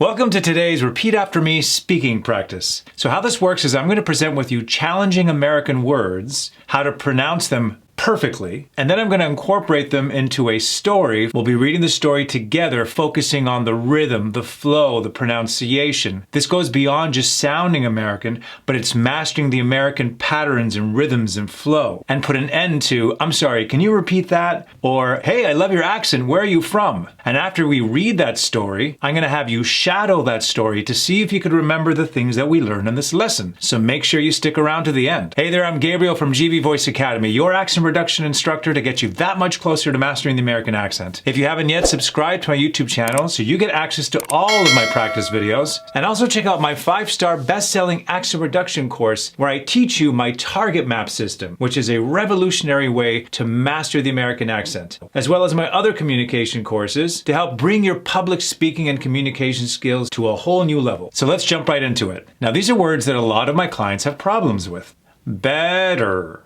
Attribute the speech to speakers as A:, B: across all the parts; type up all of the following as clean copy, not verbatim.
A: Welcome to today's Repeat After Me speaking practice. So how this works is I'm going to present with you challenging American words, how to pronounce them perfectly, and then I'm going to incorporate them into a story. We'll be reading the story together, focusing on the rhythm, the flow, the pronunciation. This goes beyond just sounding American, but it's mastering the American patterns and rhythms and flow, and put an end to, I'm sorry, can you repeat that? Or, hey, I love your accent, where are you from? And after we read that story, I'm going to have you shadow that story to see if you could remember the things that we learned in this lesson. So make sure you stick around to the end. Hey there, I'm Gabriel from GV Voice Academy, your accent reduction instructor to get you that much closer to mastering the American accent. If you haven't yet, subscribe to my YouTube channel so you get access to all of my practice videos. And also check out my 5-star best-selling accent reduction course where I teach you my target map system, which is a revolutionary way to master the American accent, as well as my other communication courses to help bring your public speaking and communication skills to a whole new level. So let's jump right into it. Now, these are words that a lot of my clients have problems with. Better.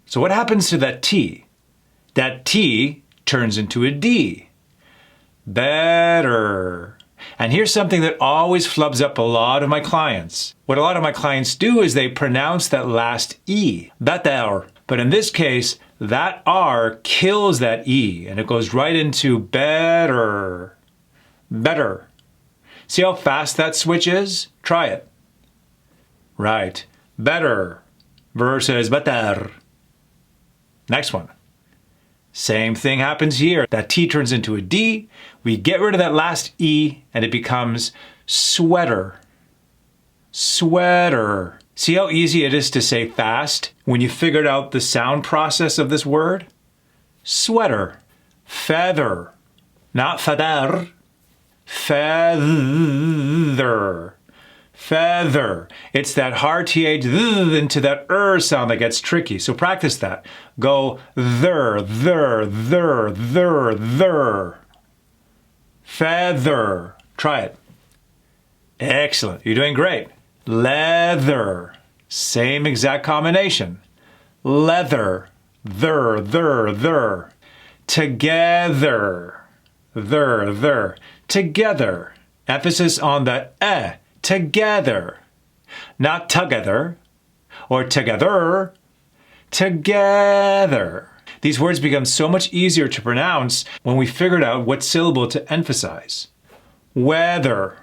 A: So what happens to that T? That T turns into a D. Better. And here's something that always flubs up a lot of my clients. What a lot of my clients do is they pronounce that last E, better. But in this case, that R kills that E and it goes right into better. Better. See how fast that switch is? Try it. Right. Better versus better. Next one. Same thing happens here. That T turns into a D. We get rid of that last E and it becomes sweater. Sweater. See how easy it is to say fast when you figured out the sound process of this word? Sweater. Feather. Not feather. Feather. Feather. It's that hard TH into that sound that gets tricky. So practice that. Go there. Feather. Try it. Excellent. You're doing great. Leather. Same exact combination. Leather. There. Together. There. Together. Emphasis on the eh. Together. Not together or together. Together. These words become so much easier to pronounce when we figured out what syllable to emphasize. Weather.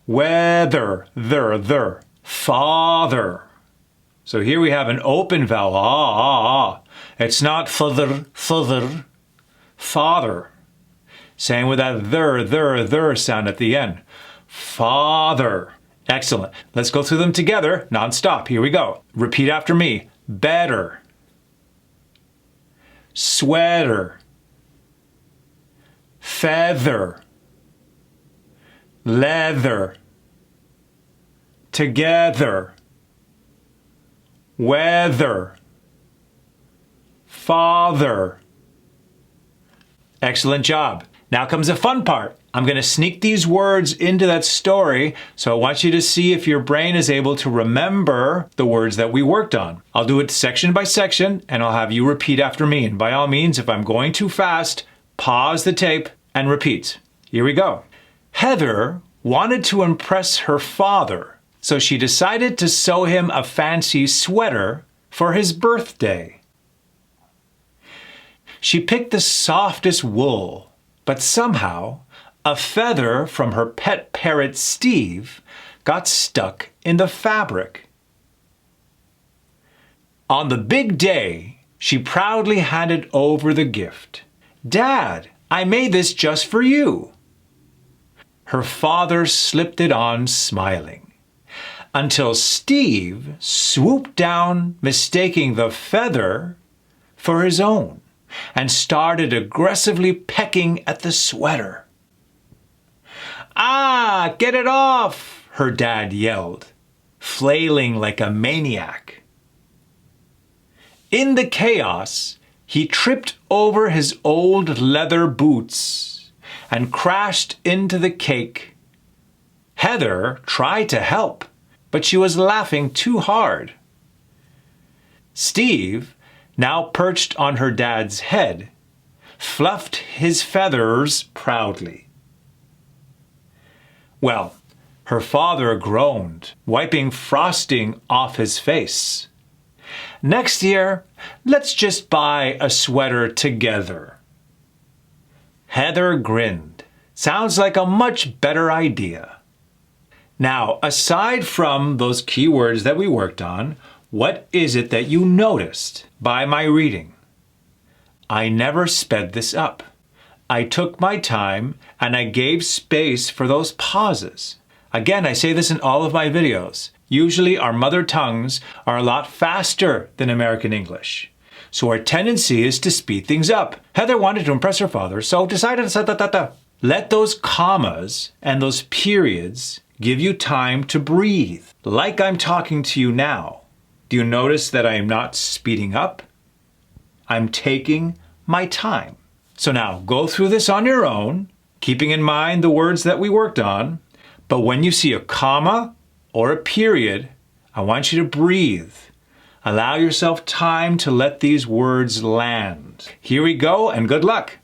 A: Weather. There. Father. So here we have an open vowel. It's not father. Father. Same with that there sound at the end. Father. Excellent. Let's go through them together non-stop. Here we go. Repeat after me. Better. Sweater. Feather. Leather. Together. Weather. Father. Excellent job. Now comes the fun part. I'm going to sneak these words into that story, so I want you to see if your brain is able to remember the words that we worked on. I'll do it section by section, and I'll have you repeat after me. And by all means, if I'm going too fast, pause the tape and repeat. Here we go. Heather wanted to impress her father, so she decided to sew him a fancy sweater for his birthday. She picked the softest wool, but somehow, a feather from her pet parrot Steve got stuck in the fabric. On the big day, she proudly handed over the gift. "Dad, I made this just for you." Her father slipped it on, smiling, until Steve swooped down, mistaking the feather for his own, and started aggressively pecking at the sweater. "Ah, get it off!" her dad yelled, flailing like a maniac. In the chaos, he tripped over his old leather boots and crashed into the cake. Heather tried to help, but she was laughing too hard. Steve, now perched on her dad's head, fluffed his feathers proudly. Well, her father groaned, wiping frosting off his face. Next year, let's just buy a sweater together. Heather grinned. Sounds like a much better idea. Now, aside from those key words that we worked on, what is it that you noticed by my reading? I never sped this up. I took my time and I gave space for those pauses. Again, I say this in all of my videos. Usually our mother tongues are a lot faster than American English. So our tendency is to speed things up. Heather wanted to impress her father, so decided to let those commas and those periods give you time to breathe. Like I'm talking to you now. Do you notice that I am not speeding up? I'm taking my time. So now go through this on your own, keeping in mind the words that we worked on. But when you see a comma or a period, I want you to breathe. Allow yourself time to let these words land. Here we go, and good luck.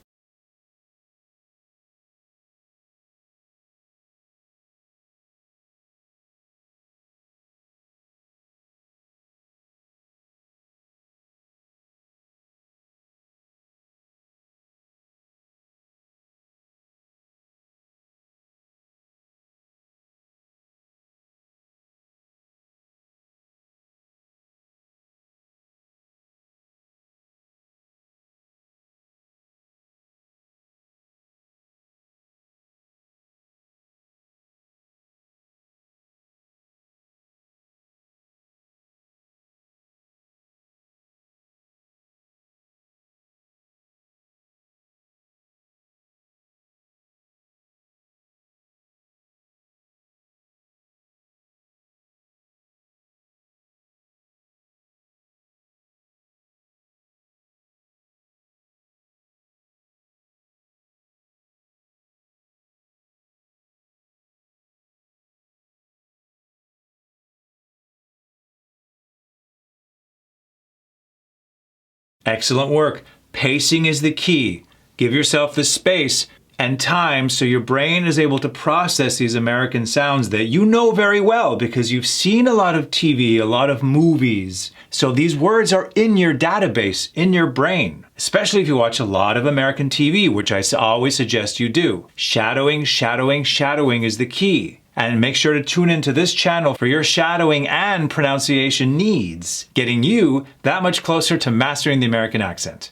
A: Excellent work. Pacing is the key. Give yourself the space and time so your brain is able to process these American sounds that you know very well because you've seen a lot of TV, a lot of movies. So these words are in your database, in your brain, especially if you watch a lot of American TV, which I always suggest you do. Shadowing, shadowing, shadowing is the key. And make sure to tune into this channel for your shadowing and pronunciation needs, getting you that much closer to mastering the American accent.